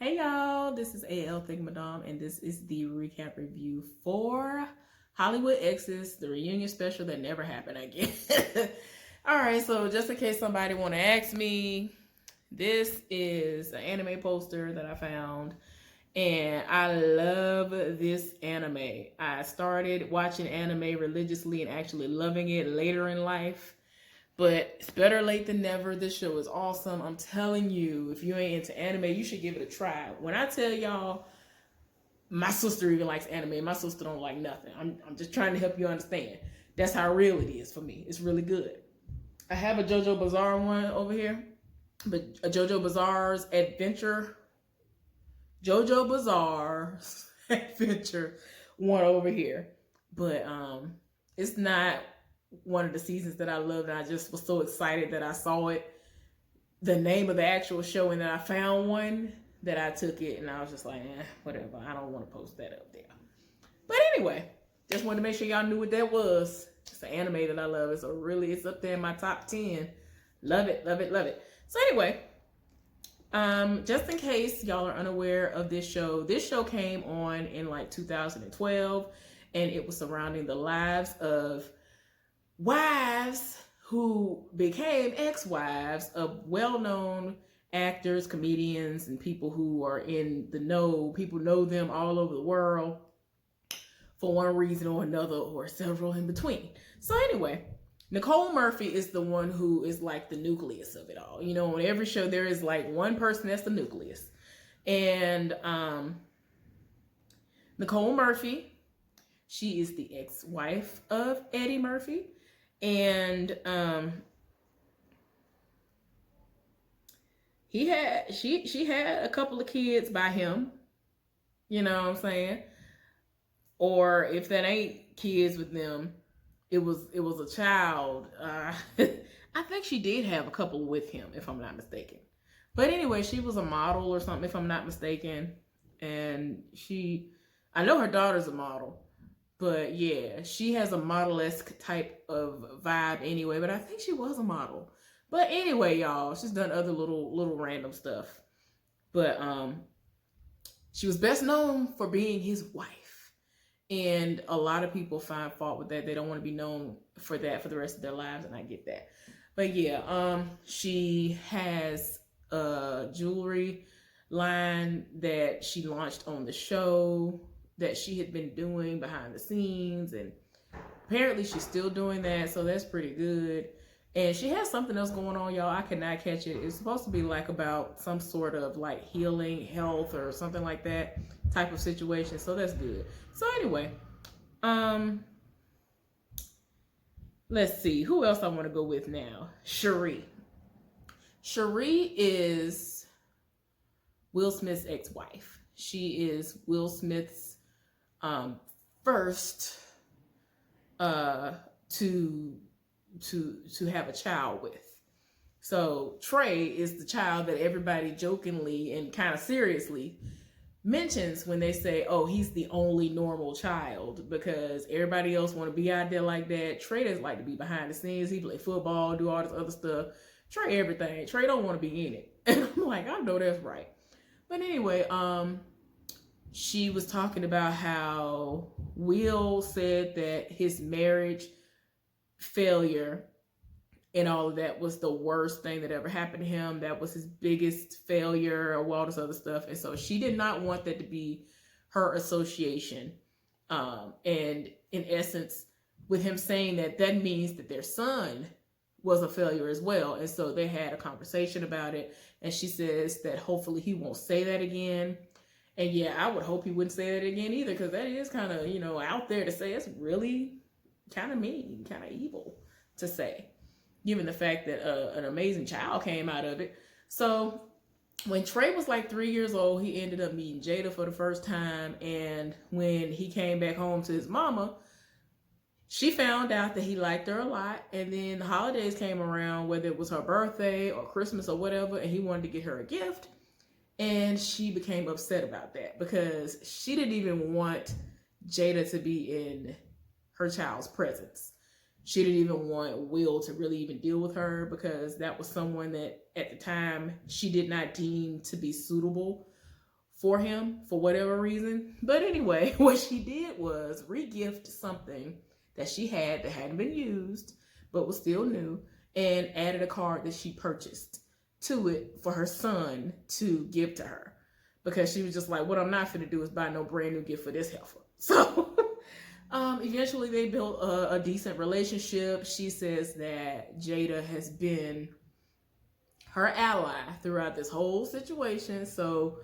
Hey y'all, this is AL Think Madame, and this is the recap review for Hollywood Exes, the reunion special that never happened again. Alright, so just in case somebody want to ask me, this is an anime poster that I found, and I love this anime. I started watching anime religiously and actually loving it later in life. But it's better late than never. This show is awesome. I'm telling you, if you ain't into anime, you should give it a try. When I tell y'all, my sister even likes anime. My sister don't like nothing. I'm just trying to help you understand. That's how real it is for me. It's really good. I have a JoJo Bizarre one over here. But a JoJo Bizarre's Adventure. JoJo Bizarre's Adventure one over here. But it's not one of the seasons that I loved, and I just was so excited that I saw it, the name of the actual show, and then I found one that I took it, and I was just like, whatever, I don't want to post that up there. But anyway, just wanted to make sure y'all knew what that was. It's an anime that I love. It's up there in my top 10. Love it, love it, love it. So anyway, just in case y'all are unaware of this show came on in like 2012, and it was surrounding the lives of wives who became ex-wives of well-known actors, comedians, and people who are in the know. People know them all over the world for one reason or another, or several in between. So anyway, Nicole Murphy is the one who is like the nucleus of it all. You know, on every show there is like one person that's the nucleus. And Nicole Murphy, she is the ex-wife of Eddie Murphy. And she had a couple of kids by him, you know what I'm saying? Or if that ain't kids with them, it was a child. I think she did have a couple with him, if I'm not mistaken. But anyway, she was a model or something, if I'm not mistaken. And I know her daughter's a model. But yeah, she has a model-esque type of vibe anyway, but I think she was a model. But anyway, y'all, she's done other little random stuff. But she was best known for being his wife. And a lot of people find fault with that. They don't want to be known for that for the rest of their lives, and I get that. But yeah, she has a jewelry line that she launched on the show that she had been doing behind the scenes, and apparently she's still doing that, so that's pretty good. And she has something else going on, y'all. I cannot catch it. It's supposed to be like about some sort of like healing, health, or something like that type of situation, so that's good. So anyway, let's see who else I want to go with now. Sheree is Will Smith's ex-wife. She is Will Smith's first to have a child with. So Trey is the child that everybody jokingly and kind of seriously mentions when they say, oh, he's the only normal child, because everybody else want to be out there like that. Trey doesn't like to be behind the scenes. He play football, do all this other stuff. Trey everything. Trey don't want to be in it. And I'm like, I know that's right. But anyway, she was talking about how Will said that his marriage failure and all of that was the worst thing that ever happened to him. That was his biggest failure, or all this other stuff. And so she did not want that to be her association. And in essence, with him saying that, that means that their son was a failure as well. And so they had a conversation about it. And she says that hopefully he won't say that again. And yeah, I would hope he wouldn't say that again either, because that is kind of, you know, out there to say. It's really kind of mean, kind of evil to say, given the fact that an amazing child came out of it. So when Trey was like 3 years old, he ended up meeting Jada for the first time. And when he came back home to his mama, she found out that he liked her a lot. And then the holidays came around, whether it was her birthday or Christmas or whatever, and he wanted to get her a gift. And she became upset about that, because she didn't even want Jada to be in her child's presence. She didn't even want Will to really even deal with her, because that was someone that at the time she did not deem to be suitable for him for whatever reason. But anyway, what she did was re-gift something that she had that hadn't been used but was still new, and added a card that she purchased to it for her son to give to her, because she was just like, what I'm not finna do is buy no brand new gift for this heifer. So eventually they built a decent relationship. She says that Jada has been her ally throughout this whole situation. So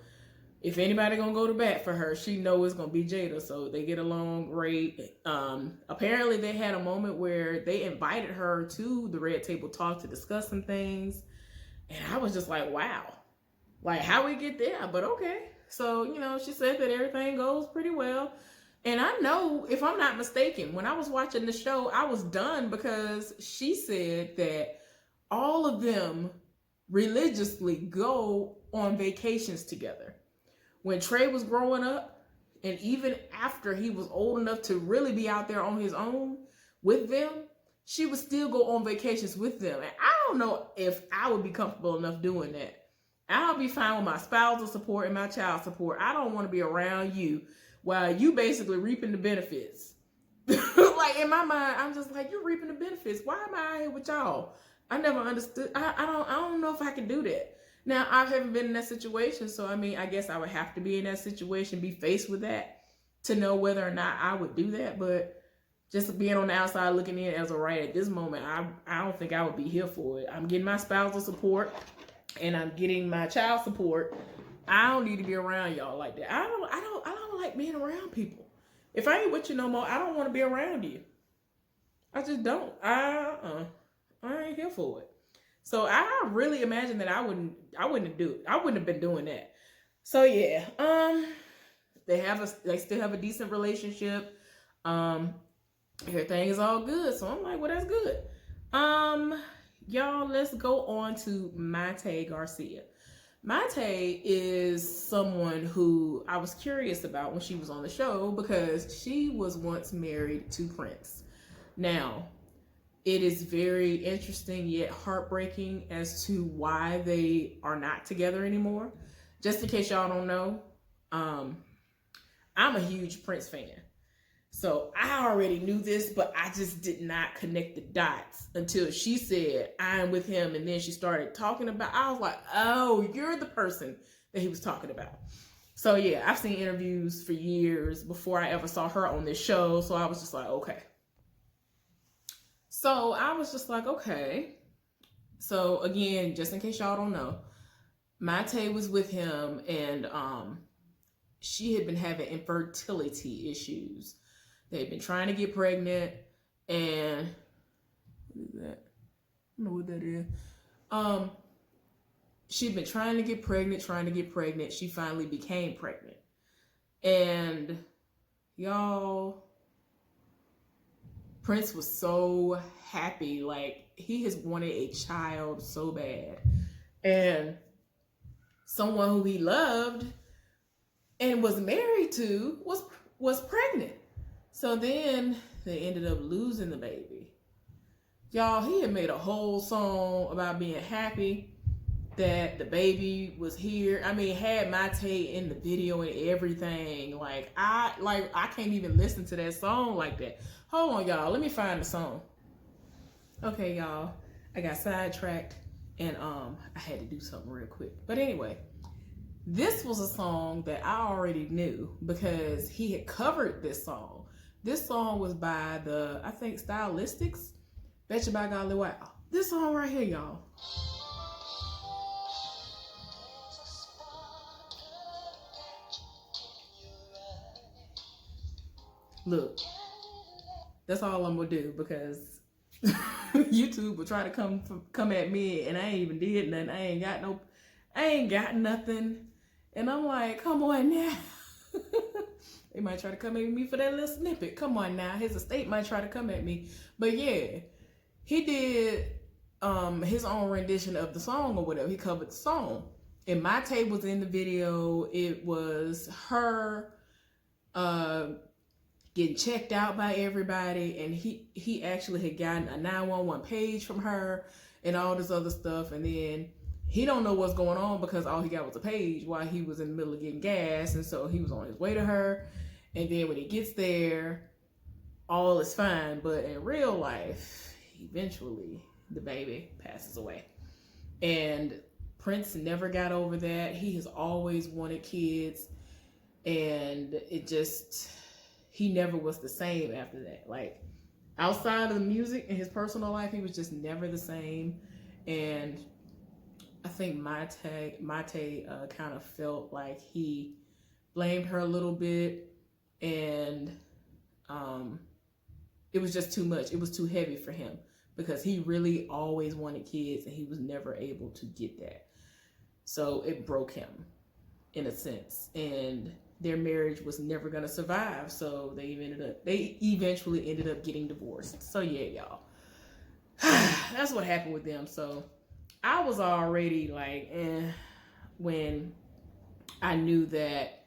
if anybody gonna go to bat for her, she know it's gonna be Jada. So they get along great. Apparently they had a moment where they invited her to the Red Table Talk to discuss some things. And I was just like, wow, like how we get there, but okay. So, you know, she said that everything goes pretty well. And I know, if I'm not mistaken, when I was watching the show, I was done, because she said that all of them religiously go on vacations together. When Trey was growing up, and even after he was old enough to really be out there on his own with them, she would still go on vacations with them. And I don't know if I would be comfortable enough doing that. I'll be fine with my spousal support and my child support. I don't want to be around you while you basically reaping the benefits. Like, in my mind, I'm just like, you're reaping the benefits. Why am I out here with y'all? I never understood. I don't know if I can do that. Now, I haven't been in that situation, so I mean, I guess I would have to be in that situation, be faced with that, to know whether or not I would do that. But just being on the outside looking in as of right at this moment, I don't think I would be here for it. I'm getting my spousal support, and I'm getting my child support. I don't need to be around y'all like that. I don't like being around people. If I ain't with you no more, I don't want to be around you. I just don't. I ain't here for it. So I really imagine that I wouldn't have been doing that. So yeah, they still have a decent relationship. Everything is all good. So I'm like, well, that's good. Y'all, let's go on to Mayte Garcia. Mayte is someone who I was curious about when she was on the show, because she was once married to Prince. Now, it is very interesting yet heartbreaking as to why they are not together anymore. Just in case y'all don't know, I'm a huge Prince fan. So I already knew this, but I just did not connect the dots until she said, I'm with him. And then she started talking about, I was like, oh, you're the person that he was talking about. So yeah, I've seen interviews for years before I ever saw her on this show. So I was just like, okay. So I was just like, okay. So again, just in case y'all don't know, Mayte was with him, and she had been having infertility issues. They'd been trying to get pregnant, and what is that? I don't know what that is. She'd been trying to get pregnant. She finally became pregnant. And y'all, Prince was so happy. Like, he has wanted a child so bad. And someone who he loved and was married to was pregnant. So then they ended up losing the baby. Y'all, he had made a whole song about being happy that the baby was here. I mean, had Mayte in the video and everything. Like I can't even listen to that song like that. Hold on, y'all. Let me find the song. Okay, y'all. I got sidetracked, and I had to do something real quick. But anyway, this was a song that I already knew because he had covered this song. This song was by the, I think, Stylistics. Betcha by Golly Wow. This song right here, y'all. Look, that's all I'm gonna do, because YouTube will try to come at me, and I ain't even did nothing. I ain't got nothing, and I'm like, come on now. They might try to come at me for that little snippet. Come on now, his estate might try to come at me, but yeah, he did his own rendition of the song or whatever. He covered the song, and Mayte was in the video. It was her getting checked out by everybody, and he actually had gotten a 911 page from her and all this other stuff. And then he don't know what's going on because all he got was a page while he was in the middle of getting gas. And so he was on his way to her. And then when he gets there, all is fine. But in real life, eventually the baby passes away. And Prince never got over that. He has always wanted kids. And he never was the same after that. Like, outside of the music and his personal life, he was just never the same. And I think Mayte kind of felt like he blamed her a little bit, and it was just too much. It was too heavy for him because he really always wanted kids and he was never able to get that. So it broke him in a sense, and their marriage was never going to survive. So they eventually ended up getting divorced. So yeah, y'all, that's what happened with them. So I was already like, when I knew that,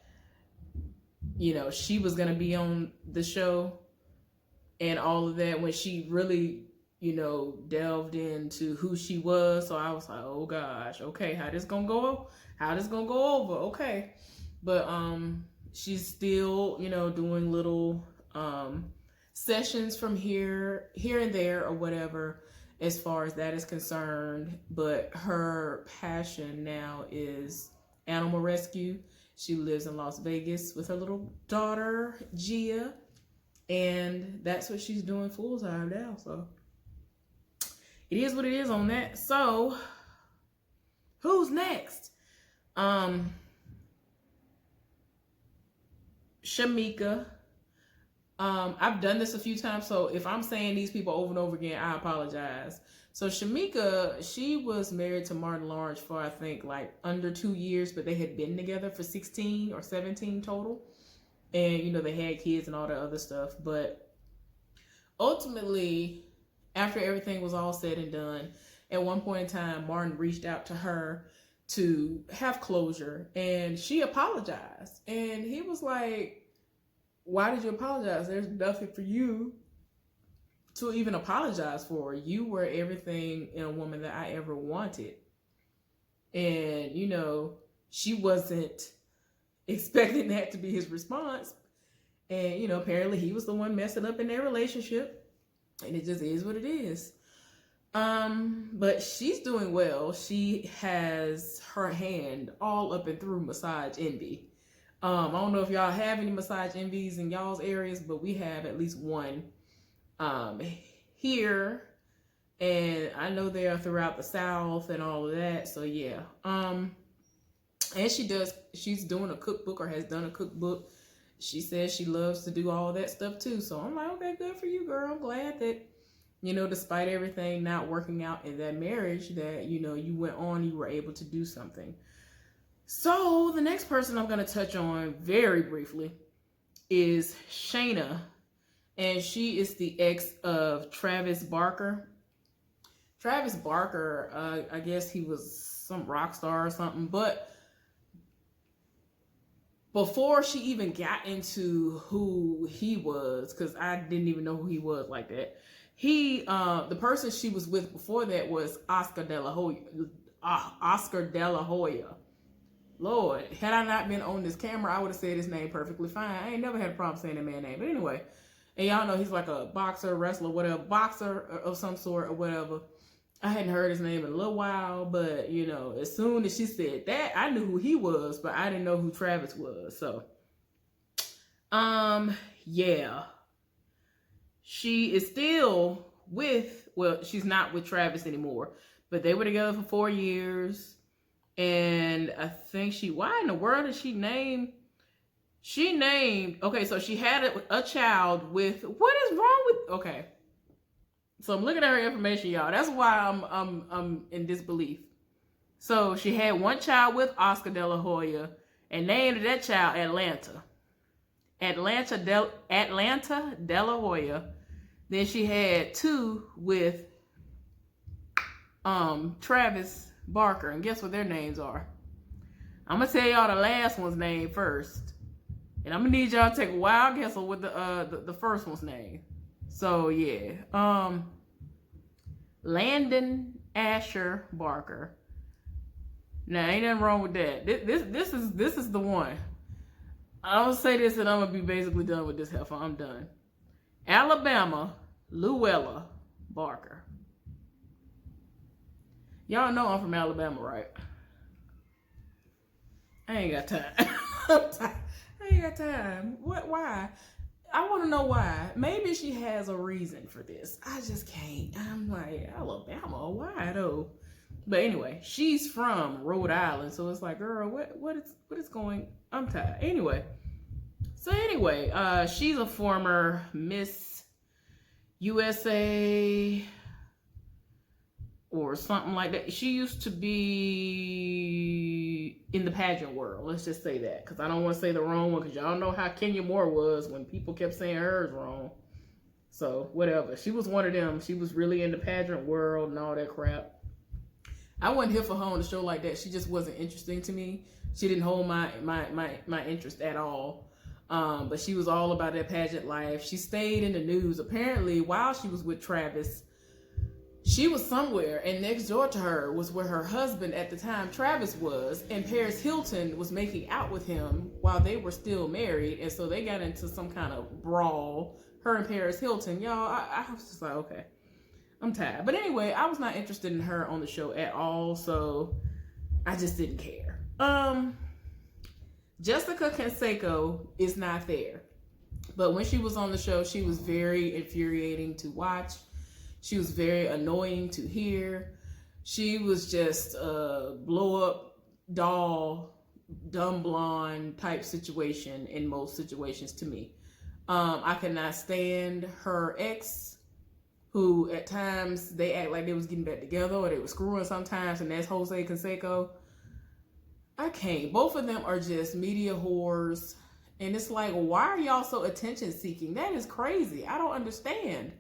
you know, she was going to be on the show and all of that, when she really, you know, delved into who she was. So I was like, oh gosh, okay, how this gonna go over? Okay. But she's still, you know, doing little sessions from here and there or whatever, as far as that is concerned. But her passion now is animal rescue. She lives in Las Vegas with her little daughter, Gia, and that's what she's doing full time now. So it is what it is on that. So who's next? Shamika. I've done this a few times, so if I'm saying these people over and over again, I apologize. So Shamika, she was married to Martin Lawrence for, I think, like under 2 years, but they had been together for 16 or 17 total. And, you know, they had kids and all that other stuff. But ultimately, after everything was all said and done, at one point in time, Martin reached out to her to have closure, and she apologized. And he was like, why did you apologize? There's nothing for you to even apologize for. You were everything in a woman that I ever wanted. And, you know, she wasn't expecting that to be his response. And, you know, apparently he was the one messing up in their relationship. And it just is what it is. But she's doing well. She has her hand all up and through massage envy. I don't know if y'all have any massage envies in y'all's areas, but we have at least one here, and I know they are throughout the South and all of that. So yeah, and she's doing a cookbook, or has done a cookbook. She says she loves to do all that stuff too. So I'm like, okay, good for you, girl. I'm glad that, you know, despite everything not working out in that marriage, that, you know, you were able to do something. So the next person I'm going to touch on very briefly is Shanna, and she is the ex of Travis Barker. Travis Barker, I guess he was some rock star or something, but before she even got into who he was, because I didn't even know who he was like that, the person she was with before that was Oscar De La Hoya. Lord, had I not been on this camera, I would have said his name perfectly fine. I ain't never had a problem saying that man's name. But anyway, and y'all know he's like a boxer, wrestler, whatever, boxer of some sort or whatever. I hadn't heard his name in a little while, but, you know, as soon as she said that, I knew who he was, but I didn't know who Travis was. So, yeah. She is still she's not with Travis anymore, but they were together for 4 years. And I think why in the world did she named, okay, so she had a child with, what is wrong with, okay. So I'm looking at her information, y'all. That's why I'm in disbelief. So she had one child with Oscar De La Hoya and named that child Atlanta. Atlanta De La Hoya. Then she had 2 with Travis Barker, and guess what their names are? I'm gonna tell y'all the last one's name first, and I'm gonna need y'all to take a wild guess on what the first one's name. So yeah, Landon Asher Barker, Now, ain't nothing wrong with that. This is the one. I'll say this and I'm going to be basically done with this heifer. I'm done. Alabama, Luella Barker. Y'all know I'm from Alabama, right? I ain't got time. I ain't got time. What? Why? I want to know why. Maybe she has a reason for this. I just can't. I'm like, Alabama, why though? But anyway, she's from Rhode Island, so it's like, girl, what is going? I'm tired. Anyway, she's a former Miss USA or something like that. She used to be in the pageant world. Let's just say that, because I don't want to say the wrong one, because y'all know how Kenya Moore was when people kept saying hers wrong. So whatever. She was one of them. She was really in the pageant world and all that crap. I wasn't here for her on the show like that. She just wasn't interesting to me. She didn't hold my interest at all. But she was all about that pageant life. She stayed in the news. Apparently, while she was with Travis, she was somewhere, and next door to her was where her husband at the time, Travis, was, and Paris Hilton was making out with him while they were still married, and so they got into some kind of brawl, her and Paris Hilton. Y'all, I was just like, okay, I'm tired. But anyway, I was not interested in her on the show at all, so I just didn't care. Jessica Canseco is not there, but when she was on the show, she was very infuriating to watch. She was very annoying to hear. She was just a blow-up doll, dumb blonde type situation in most situations to me. I could not stand her ex, who at times they act like they was getting back together or they were screwing sometimes, and that's Jose Canseco. I can't. Both of them are just media whores. And it's like, why are y'all so attention seeking? That is crazy. I don't understand.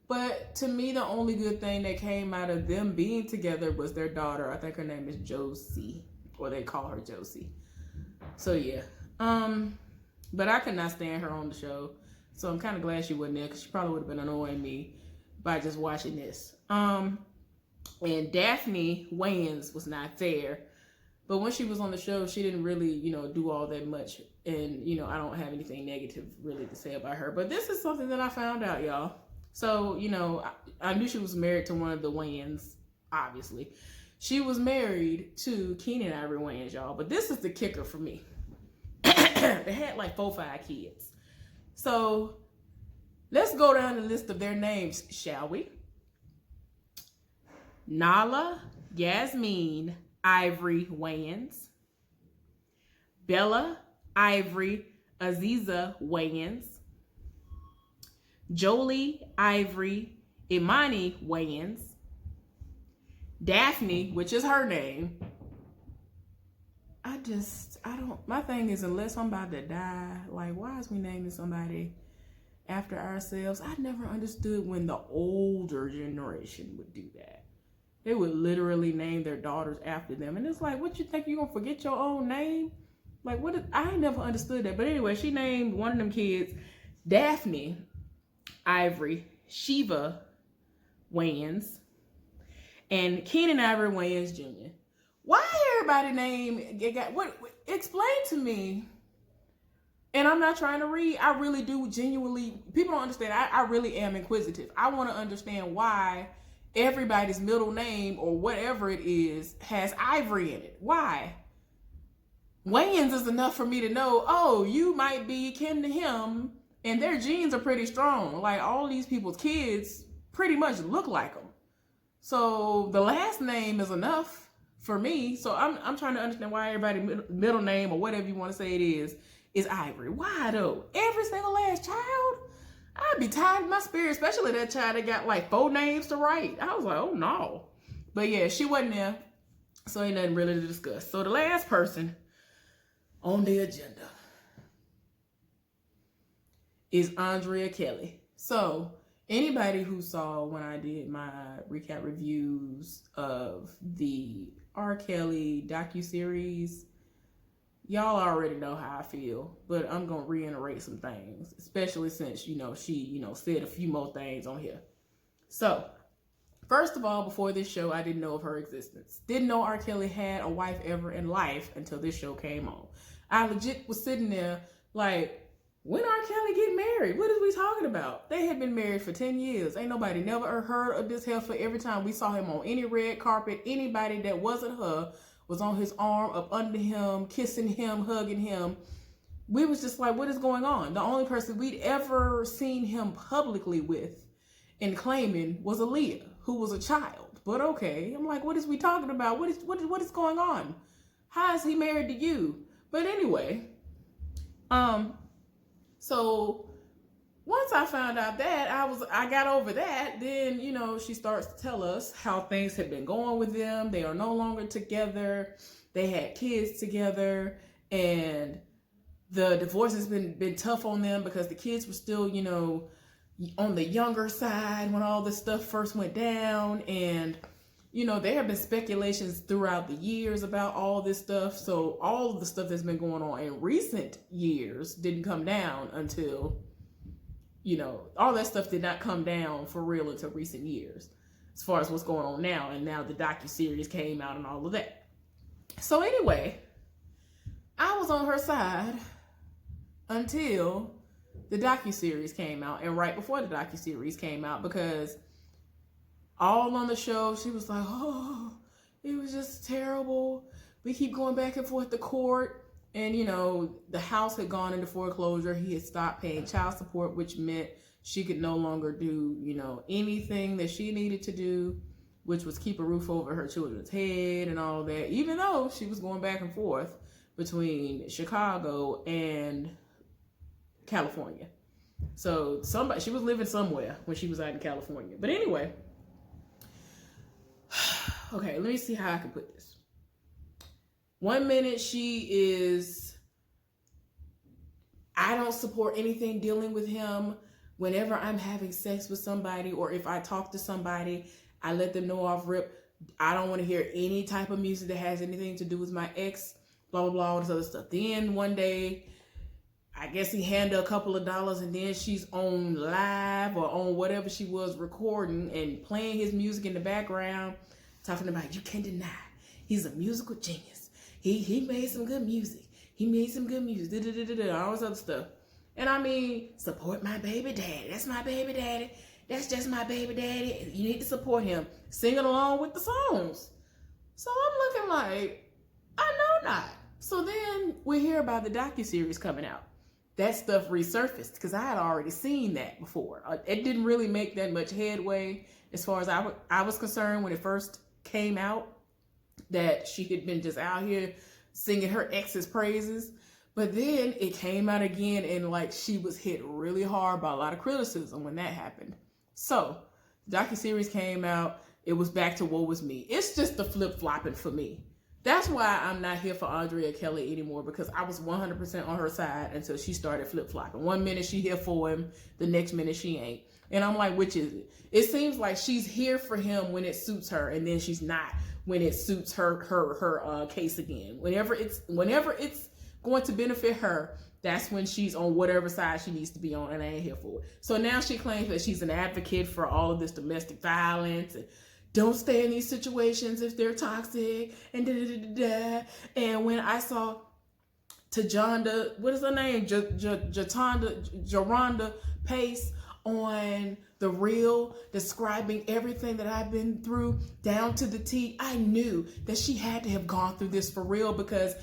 But to me, the only good thing that came out of them being together was their daughter. I think her name is Josie, or they call her Josie. So yeah. But I could not stand her on the show. So I'm kind of glad she wasn't there, because she probably would have been annoying me by just watching this. And Daphne Wayans was not there. But when she was on the show, she didn't really, do all that much. And, I don't have anything negative really to say about her. But this is something that I found out, y'all. So, I knew she was married to one of the Wayans, obviously. She was married to Keenen Ivory Wayans, y'all. But this is the kicker for me. They had like 4 or 5 kids. So, let's go down the list of their names, shall we? Nala Yasmin Ivory Wayans. Bella Ivory Aziza Wayans. Jolie Ivory Imani Wayans. Daphne, which is her name. My thing is, unless I'm about to die, like, why is we naming somebody after ourselves? I never understood when the older generation would do that. They would literally name their daughters after them. And it's like, what you think, you gonna forget your own name? Like, I never understood that. But anyway, she named one of them kids Daphne Ivory Shiva Wayans and Keenen Ivory Wayans Jr. Why everybody name explain to me. And I'm not trying to read. I really do genuinely. People don't understand. I really am inquisitive. I want to understand why everybody's middle name or whatever it is has Ivory in it. Why? Wayans is enough for me to know, oh, you might be kin to him, and their genes are pretty strong. Like, all these people's kids pretty much look like them. So the last name is enough for me. So I'm trying to understand why everybody's middle name or whatever you want to say it is Ivory. Why though? Every single last child? I'd be tired of my spirit, especially that child that got like 4 names to write. I was like, oh no. But yeah, she wasn't there, so ain't nothing really to discuss. So the last person on the agenda is Andrea Kelly. So anybody who saw when I did my recap reviews of the R. Kelly docuseries, y'all already know how I feel, but I'm going to reiterate some things, especially since, she, said a few more things on here. So, First of all, before this show, I didn't know of her existence. Didn't know R. Kelly had a wife ever in life until this show came on. I legit was sitting there like, when R. Kelly get married? What is we talking about? They had been married for 10 years. Ain't nobody never heard of this heifer. Every time we saw him on any red carpet, anybody that wasn't her was on his arm, up under him, kissing him, hugging him. We was just like, what is going on? The only person we'd ever seen him publicly with and claiming was Aaliyah, who was a child. But okay, I'm like, what is we talking about? What is going on? How is he married to you? But anyway, so once I found out that, I got over that. Then, you know, she starts to tell us how things have been going with them. They are no longer together. They had kids together, and the divorce has been tough on them because the kids were still, you know, on the younger side when all this stuff first went down. And, you know, there have been speculations throughout the years about all this stuff. So all of the stuff that's been going on in recent years didn't come down until, you know, all that stuff did not come down for real until recent years, as far as what's going on now. And now the docuseries came out and all of that. So anyway, I was on her side until the docuseries came out, and right before the docuseries came out, because all on the show she was like, oh, it was just terrible. We keep going back and forth to court, and you know, the house had gone into foreclosure. He had stopped paying child support, which meant she could no longer do, you know, anything that she needed to do, which was keep a roof over her children's head and all that, even though she was going back and forth between Chicago and California. So she was living somewhere when she was out in California. But anyway, okay, let me see how I can put this. One minute she is, I don't support anything dealing with him. Whenever I'm having sex with somebody, or if I talk to somebody, I let them know off rip, I don't want to hear any type of music that has anything to do with my ex, blah, blah, blah, all this other stuff. Then one day, I guess he handed her a couple of dollars, and then she's on live or on whatever she was recording and playing his music in the background, talking about, you can't deny, he's a musical genius. He made some good music. He made some good music, all this other stuff. And I mean, support my baby daddy. That's my baby daddy. That's just my baby daddy. You need to support him. Singing along with the songs. So I'm looking like, I know not. So then we hear about the docuseries coming out. That stuff resurfaced because I had already seen that before. It didn't really make that much headway as far as I was concerned when it first came out, that she had been just out here singing her ex's praises. But then it came out again, and like she was hit really hard by a lot of criticism when that happened. So the docuseries came out. It was back to woe was me. It's just the flip-flopping for me. That's why I'm not here for Andrea Kelly anymore, because I was 100% on her side until she started flip-flopping. One minute she here for him, the next minute she ain't. And I'm like, which is it? It seems like she's here for him when it suits her, and then she's not when it suits her case again. Whenever it's going to benefit her, that's when she's on whatever side she needs to be on, and I ain't here for it. So now she claims that she's an advocate for all of this domestic violence, and don't stay in these situations if they're toxic, and da-da-da-da-da. And when I saw Tajonda, what is her name? Jaronda Pace on The Real, describing everything that I've been through down to the T, I knew that she had to have gone through this for real, because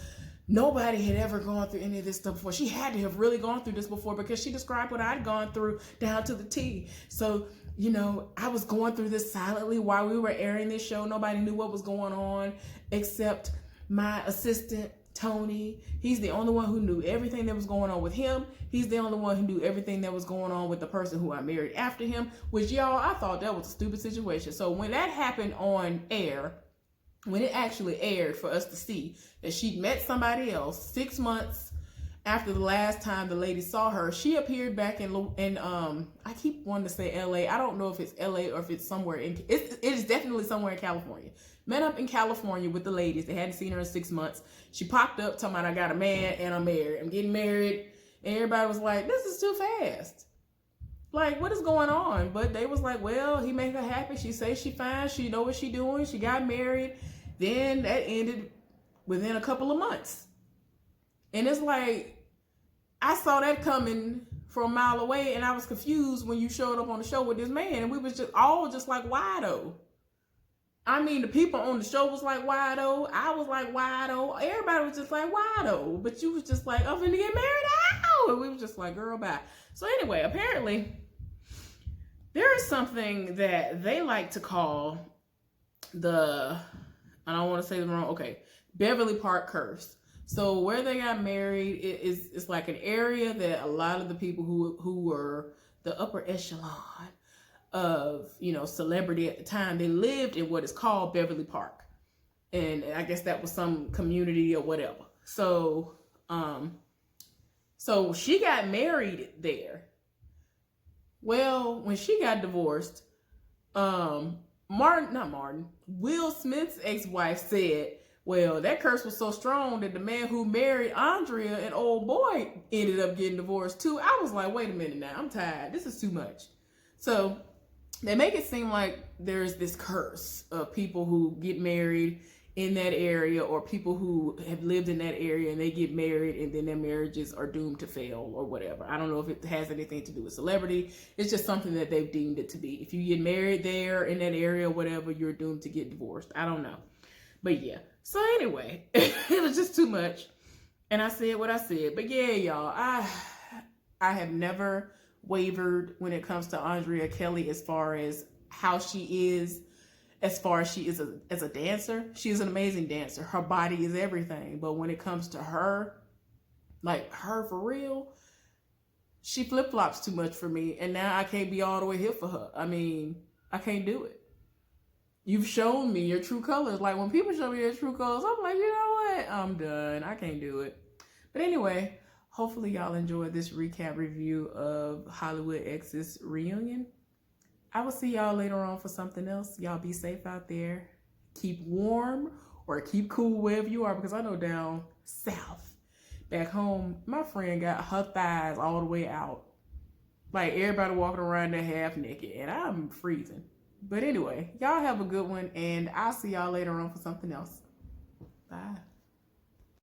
nobody had ever gone through any of this stuff before. She had to have really gone through this before, because she described what I'd gone through down to the T. So, you know, I was going through this silently while we were airing this show. Nobody knew what was going on except my assistant, Tony. He's the only one who knew everything that was going on with him. He's the only one who knew everything that was going on with the person who I married after him, which, y'all, I thought that was a stupid situation. So when that happened on air, when it actually aired for us to see that she'd met somebody else 6 months after the last time the lady saw her, she appeared back in I keep wanting to say LA. I don't know if it's LA or if it's somewhere it is definitely somewhere in California. Met up in California with the ladies. They hadn't seen her in 6 months. She popped up talking about, I got a man and I'm married. I'm getting married. And everybody was like, this is too fast. Like, what is going on? But they was like, well, he made her happy. She say she fine. She know what she doing. She got married. Then that ended within a couple of months. And it's like, I saw that coming from a mile away, and I was confused when you showed up on the show with this man, and we was just all just like, why though? I mean, the people on the show was like, why though? I was like, why though? Everybody was just like, why though? But you was just like, I'm finna get married out. And we was just like, girl, bye. So anyway, apparently, there is something that they like to call the, I don't want to say the wrong, okay, Beverly Park curse. So where they got married, it's like an area that a lot of the people who were the upper echelon of, you know, celebrity at the time, they lived in what is called Beverly Park. And I guess that was some community or whatever. So, so she got married there. Well, when she got divorced, Will Smith's ex-wife said, well, that curse was so strong that the man who married Andrea and old boy ended up getting divorced too. I was like, wait a minute now, I'm tired. This is too much. So they make it seem like there's this curse of people who get married in that area, or people who have lived in that area and they get married and then their marriages are doomed to fail or whatever. I don't know if it has anything to do with celebrity. It's just something that they've deemed it to be. If you get married there in that area or whatever, you're doomed to get divorced. I don't know. But yeah. So anyway, it was just too much. And I said what I said. But yeah, y'all, I have never wavered when it comes to Andrea Kelly as far as how she is. As far as she is as a dancer, she is an amazing dancer. Her body is everything. But when it comes to her, like her for real, she flip-flops too much for me. And now I can't be all the way here for her. I mean, I can't do it. You've shown me your true colors. Like when people show me their true colors, I'm like, you know what? I'm done. I can't do it. But anyway, hopefully y'all enjoyed this recap review of Hollywood Exes reunion. I will see y'all later on for something else. Y'all be safe out there. Keep warm or keep cool wherever you are, because I know down south, back home, my friend got her thighs all the way out. Like everybody walking around there half naked, and I'm freezing. But anyway, y'all have a good one, and I'll see y'all later on for something else. Bye.